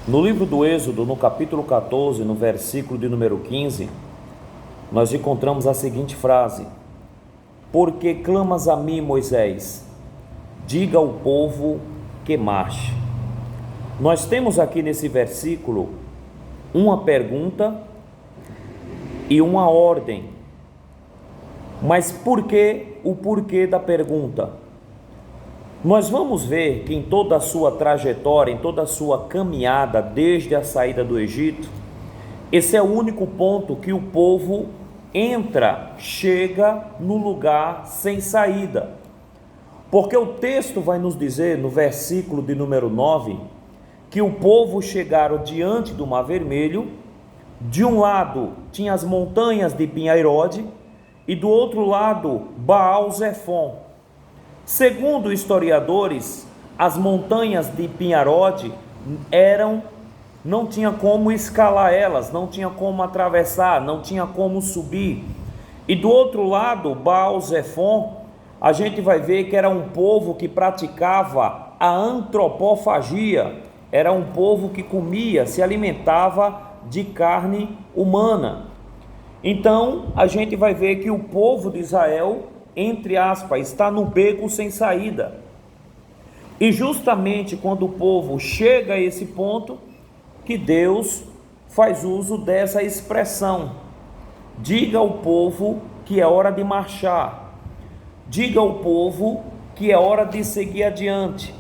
No livro do Êxodo, no capítulo 14, no versículo de número 15, nós encontramos a seguinte frase: Por que clamas a mim, Moisés? Diga ao povo que marche. Nós temos aqui nesse versículo uma pergunta e uma ordem. Mas por que o porquê da pergunta? Nós vamos ver que em toda a sua trajetória, em toda a sua caminhada desde a saída do Egito, esse é o único ponto que o povo chega no lugar sem saída. Porque o texto vai nos dizer, no versículo de número 9, que o povo chegaram diante do Mar Vermelho. De um lado tinha as montanhas de Pinhairode e do outro lado Baal-Zefon. Segundo historiadores, as montanhas de Pinhairode não tinha como escalar elas, não tinha como atravessar, não tinha como subir. E do outro lado, Baal-Zefon, a gente vai ver que era um povo que praticava a antropofagia, era um povo que comia, se alimentava de carne humana. Então, a gente vai ver que o povo de Israel, entre aspas, está no beco sem saída. E justamente quando o povo chega a esse ponto, que Deus faz uso dessa expressão: diga ao povo que é hora de marchar, diga ao povo que é hora de seguir adiante.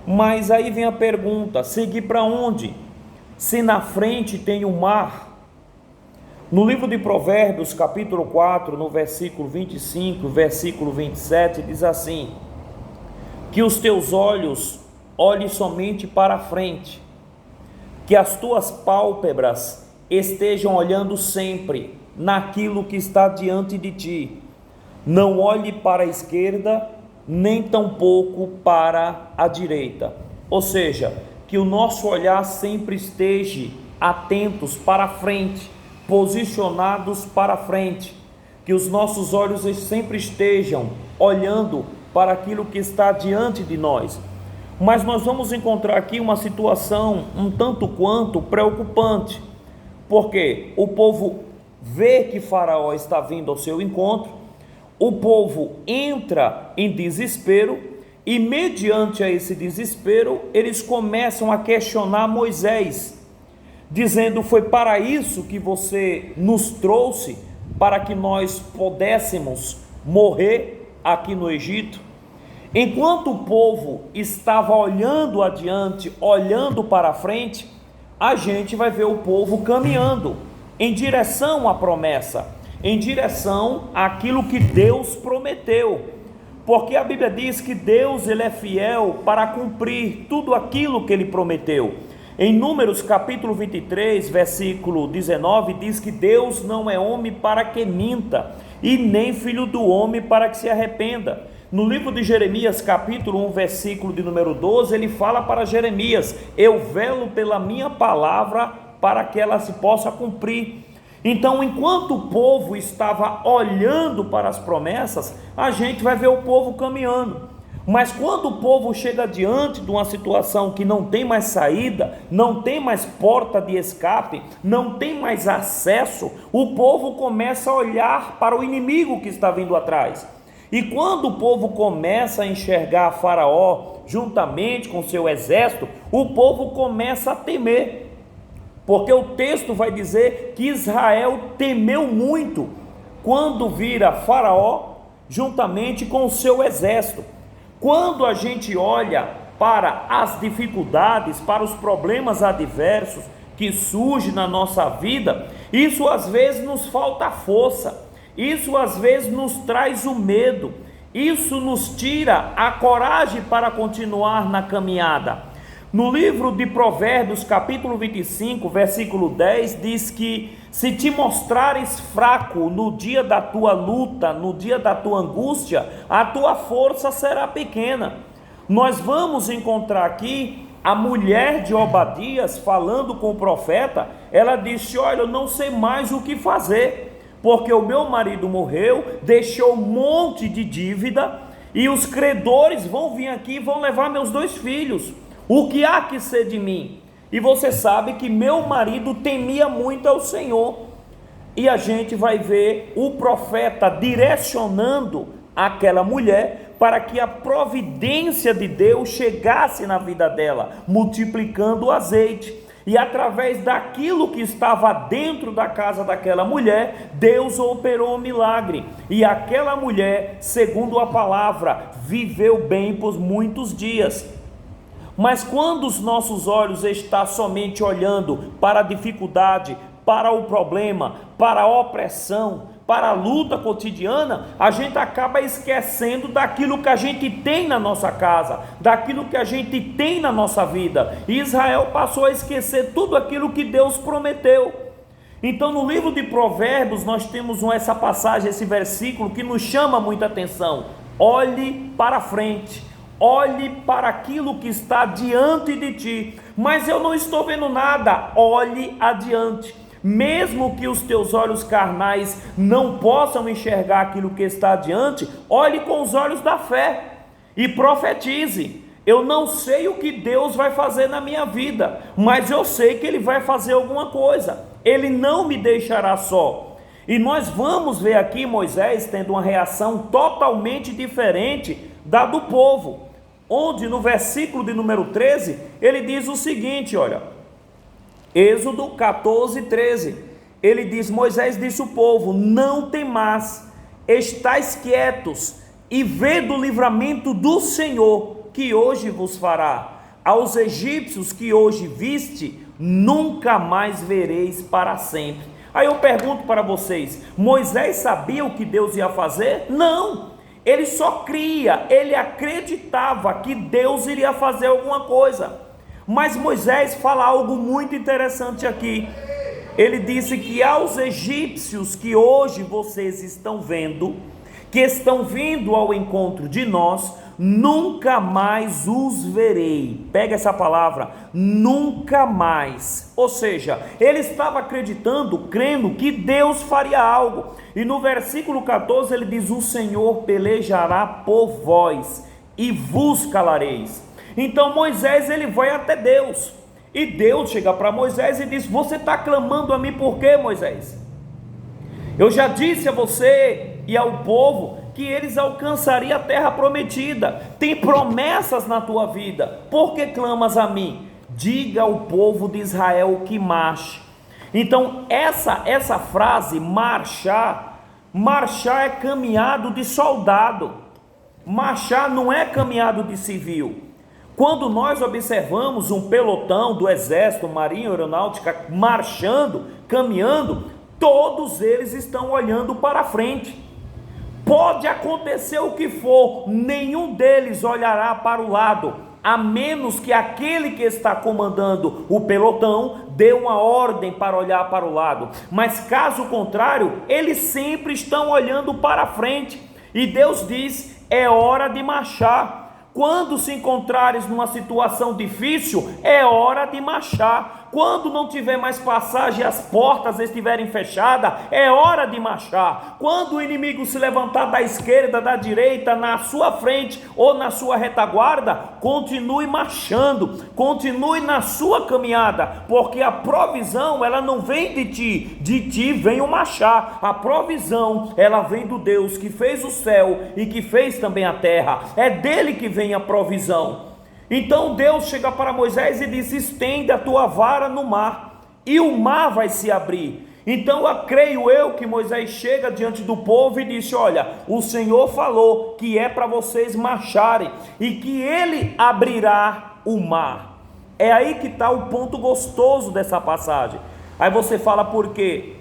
Mas aí vem a pergunta: seguir para onde? Se na frente tem o mar. No livro de Provérbios, capítulo 4, no versículo 25, versículo 27, diz assim: que os teus olhos olhem somente para a frente, que as tuas pálpebras estejam olhando sempre naquilo que está diante de ti. Não olhe para a esquerda, nem tampouco para a direita. Ou seja, que o nosso olhar sempre esteja atentos para a frente, posicionados para a frente, que os nossos olhos sempre estejam olhando para aquilo que está diante de nós. Mas nós vamos encontrar aqui uma situação um tanto quanto preocupante, porque o povo vê que Faraó está vindo ao seu encontro, o povo entra em desespero e, mediante a esse desespero, eles começam a questionar Moisés, dizendo: foi para isso que você nos trouxe, para que nós pudéssemos morrer aqui no Egito? Enquanto o povo estava olhando adiante, olhando para a frente, a gente vai ver o povo caminhando em direção à promessa, em direção àquilo que Deus prometeu, porque a Bíblia diz que Deus, ele é fiel para cumprir tudo aquilo que ele prometeu. Em Números capítulo 23, versículo 19, diz que Deus não é homem para que minta, e nem filho do homem para que se arrependa. No livro de Jeremias capítulo 1, versículo de número 12, ele fala para Jeremias: eu velo pela minha palavra para que ela se possa cumprir. Então, enquanto o povo estava olhando para as promessas, a gente vai ver o povo caminhando. Mas quando o povo chega diante de uma situação que não tem mais saída, não tem mais porta de escape, não tem mais acesso, o povo começa a olhar para o inimigo que está vindo atrás. E quando o povo começa a enxergar Faraó juntamente com seu exército, o povo começa a temer, porque o texto vai dizer que Israel temeu muito quando vira Faraó juntamente com o seu exército. Quando a gente olha para as dificuldades, para os problemas adversos que surgem na nossa vida, isso às vezes nos falta força, isso às vezes nos traz o medo, isso nos tira a coragem para continuar na caminhada. No livro de Provérbios, capítulo 25, versículo 10, diz que se te mostrares fraco no dia da tua luta, no dia da tua angústia, a tua força será pequena. Nós vamos encontrar aqui a mulher de Obadias falando com o profeta. Ela disse: olha, eu não sei mais o que fazer, porque o meu marido morreu, deixou um monte de dívida, e os credores vão vir aqui e vão levar meus 2 filhos. O que há que ser de mim? E você sabe que meu marido temia muito ao Senhor. E a gente vai ver o profeta direcionando aquela mulher para que a providência de Deus chegasse na vida dela, multiplicando o azeite. E através daquilo que estava dentro da casa daquela mulher, Deus operou um milagre. E aquela mulher, segundo a palavra, viveu bem por muitos dias. Mas quando os nossos olhos estão somente olhando para a dificuldade, para o problema, para a opressão, para a luta cotidiana, a gente acaba esquecendo daquilo que a gente tem na nossa casa, daquilo que a gente tem na nossa vida. E Israel passou a esquecer tudo aquilo que Deus prometeu. Então no livro de Provérbios nós temos essa passagem, esse versículo que nos chama muita atenção. Olhe para frente, olhe para aquilo que está diante de ti. Mas eu não estou vendo nada. Olhe adiante. Mesmo que os teus olhos carnais não possam enxergar aquilo que está adiante, olhe com os olhos da fé e profetize. Eu não sei o que Deus vai fazer na minha vida, mas eu sei que Ele vai fazer alguma coisa. Ele não me deixará só. E nós vamos ver aqui Moisés tendo uma reação totalmente diferente da do povo, onde no versículo de número 13, ele diz o seguinte, olha, Êxodo 14, 13, ele diz, Moisés disse ao povo, não temais, estais quietos, e vede o livramento do Senhor, que hoje vos fará. Aos egípcios que hoje viste, nunca mais vereis para sempre. Aí eu pergunto para vocês, Moisés sabia o que Deus ia fazer? Não, ele só cria, ele acreditava que Deus iria fazer alguma coisa. Mas Moisés fala algo muito interessante aqui. Ele disse que aos egípcios que hoje vocês estão vendo, que estão vindo ao encontro de nós, nunca mais os verei. Pega essa palavra, nunca mais. Ou seja, ele estava acreditando, crendo que Deus faria algo. E no versículo 14 ele diz, o Senhor pelejará por vós e vos calareis. Então Moisés ele vai até Deus, e Deus chega para Moisés e diz, você está clamando a mim por quê, Moisés? Eu já disse a você e ao povo que eles alcançariam a terra prometida, tem promessas na tua vida, por que clamas a mim? Diga ao povo de Israel que marche. Então essa frase, marchar é caminhado de soldado, marchar não é caminhado de civil. Quando nós observamos um pelotão do exército, marinha, aeronáutica, marchando, caminhando, todos eles estão olhando para frente. Pode acontecer o que for, nenhum deles olhará para o lado, a menos que aquele que está comandando o pelotão dê uma ordem para olhar para o lado. Mas caso contrário, eles sempre estão olhando para frente. E Deus diz, é hora de marchar. Quando se encontrares numa situação difícil, é hora de marchar. Quando não tiver mais passagem e as portas estiverem fechadas, é hora de marchar. Quando o inimigo se levantar da esquerda, da direita, na sua frente ou na sua retaguarda, continue marchando, continue na sua caminhada, porque a provisão ela não vem de ti vem o marchar. A provisão ela vem do Deus que fez o céu e que fez também a terra, é dele que vem a provisão. Então Deus chega para Moisés e diz, estende a tua vara no mar, e o mar vai se abrir. Então creio eu que Moisés chega diante do povo e disse, olha, o Senhor falou que é para vocês marcharem, e que Ele abrirá o mar. É aí que está o ponto gostoso dessa passagem. Aí você fala por quê?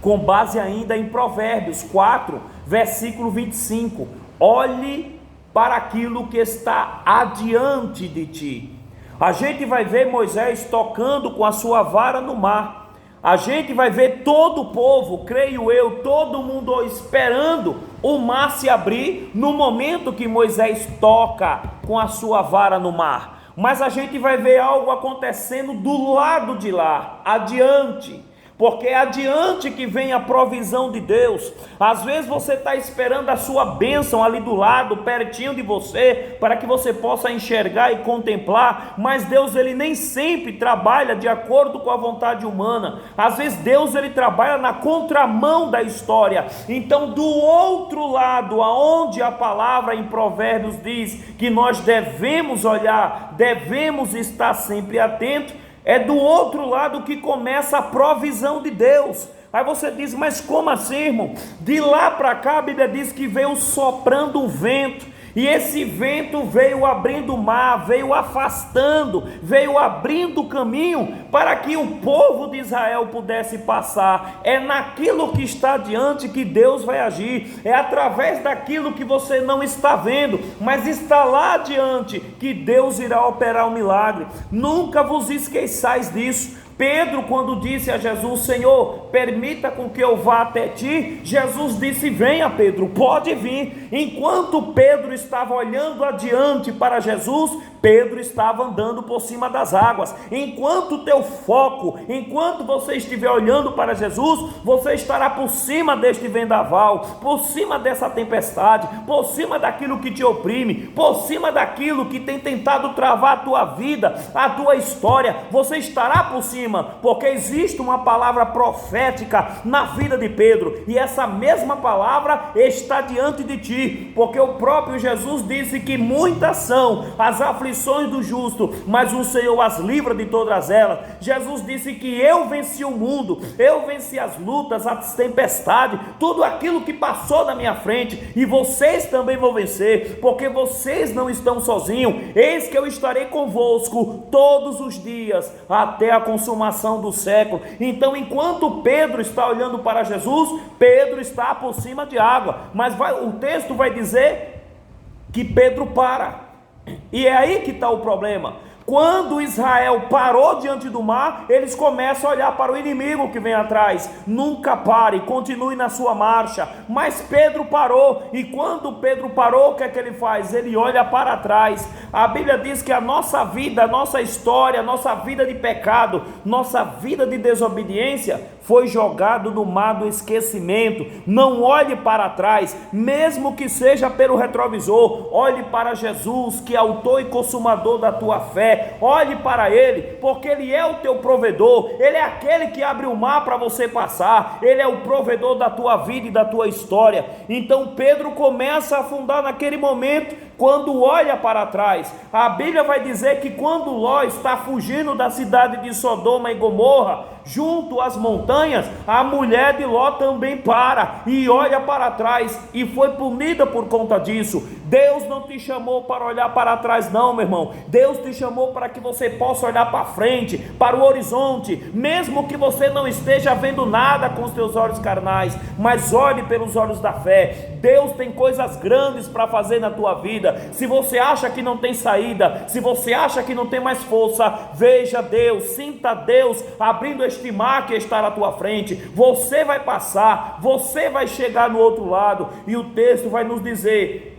Com base ainda em Provérbios 4, versículo 25, olhe para aquilo que está adiante de ti. A gente vai ver Moisés tocando com a sua vara no mar. A gente vai ver todo o povo, creio eu, todo mundo esperando o mar se abrir no momento que Moisés toca com a sua vara no mar. Mas a gente vai ver algo acontecendo do lado de lá, adiante. porque é adiante que vem a provisão de Deus. Às vezes você está esperando a sua bênção ali do lado, pertinho de você, para que você possa enxergar e contemplar, mas Deus ele nem sempre trabalha de acordo com a vontade humana. Às vezes Deus ele trabalha na contramão da história. Então, do outro lado, aonde a palavra em Provérbios diz que nós devemos olhar, devemos estar sempre atentos, é do outro lado que começa a provisão de Deus. Aí você diz, mas como assim, irmão? De lá para cá a Bíblia diz que veio soprando o vento, e esse vento veio abrindo o mar, veio afastando, veio abrindo o caminho para que o povo de Israel pudesse passar. É naquilo que está diante que Deus vai agir, é através daquilo que você não está vendo, mas está lá adiante que Deus irá operar um milagre. Nunca vos esqueçais disso. Pedro, quando disse a Jesus, Senhor, permita com que eu vá até ti, Jesus disse, venha Pedro, pode vir. Enquanto Pedro estava olhando adiante para Jesus, Pedro estava andando por cima das águas. Enquanto o teu foco, enquanto você estiver olhando para Jesus, você estará por cima deste vendaval, por cima dessa tempestade, por cima daquilo que te oprime, por cima daquilo que tem tentado travar a tua vida, a tua história. Você estará por cima, porque existe uma palavra profética na vida de Pedro, e essa mesma palavra está diante de ti, porque o próprio Jesus disse que muitas são as aflições do justo, mas o Senhor as livra de todas elas. Jesus disse que eu venci o mundo, eu venci as lutas, as tempestades, tudo aquilo que passou na minha frente, e vocês também vão vencer, porque vocês não estão sozinhos. Eis que eu estarei convosco todos os dias, até a consumação do século. Então, enquanto Pedro está olhando para Jesus, Pedro está por cima de água, mas o texto vai dizer que Pedro para, e é aí que está o problema. Quando Israel parou diante do mar, eles começam a olhar para o inimigo que vem atrás. Nunca pare, continue na sua marcha. Mas Pedro parou, e quando Pedro parou, o que é que ele faz? Ele olha para trás. A Bíblia diz que a nossa vida, a nossa história, a nossa vida de pecado, nossa vida de desobediência foi jogado no mar do esquecimento. Não olhe para trás, mesmo que seja pelo retrovisor. Olhe para Jesus, que é autor e consumador da tua fé. Olhe para Ele, porque Ele é o teu provedor. Ele é aquele que abre o mar para você passar. Ele é o provedor da tua vida e da tua história. Então Pedro começa a afundar naquele momento, quando olha para trás. A Bíblia vai dizer que quando Ló está fugindo da cidade de Sodoma e Gomorra, junto às montanhas, a mulher de Ló também para e olha para trás, e foi punida por conta disso. Deus não te chamou para olhar para trás não, meu irmão. Deus te chamou para que você possa olhar para frente, para o horizonte, mesmo que você não esteja vendo nada com os teus olhos carnais, mas olhe pelos olhos da fé. Deus tem coisas grandes para fazer na tua vida. Se você acha que não tem saída, se você acha que não tem mais força, veja Deus, sinta Deus abrindo este mar que está na tua frente. Você vai passar, você vai chegar no outro lado, e o texto vai nos dizer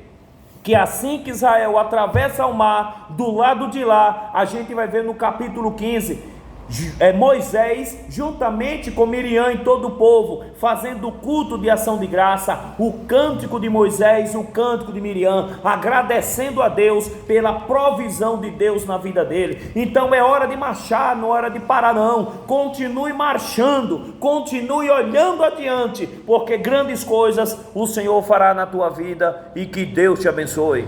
que assim que Israel atravessa o mar, do lado de lá, a gente vai ver no capítulo 15, Moisés, juntamente com Miriam e todo o povo, fazendo o culto de ação de graça, o cântico de Moisés, o cântico de Miriam, agradecendo a Deus pela provisão de Deus na vida dele. Então é hora de marchar, não é hora de parar não. Continue marchando, continue olhando adiante, porque grandes coisas o Senhor fará na tua vida, e que Deus te abençoe.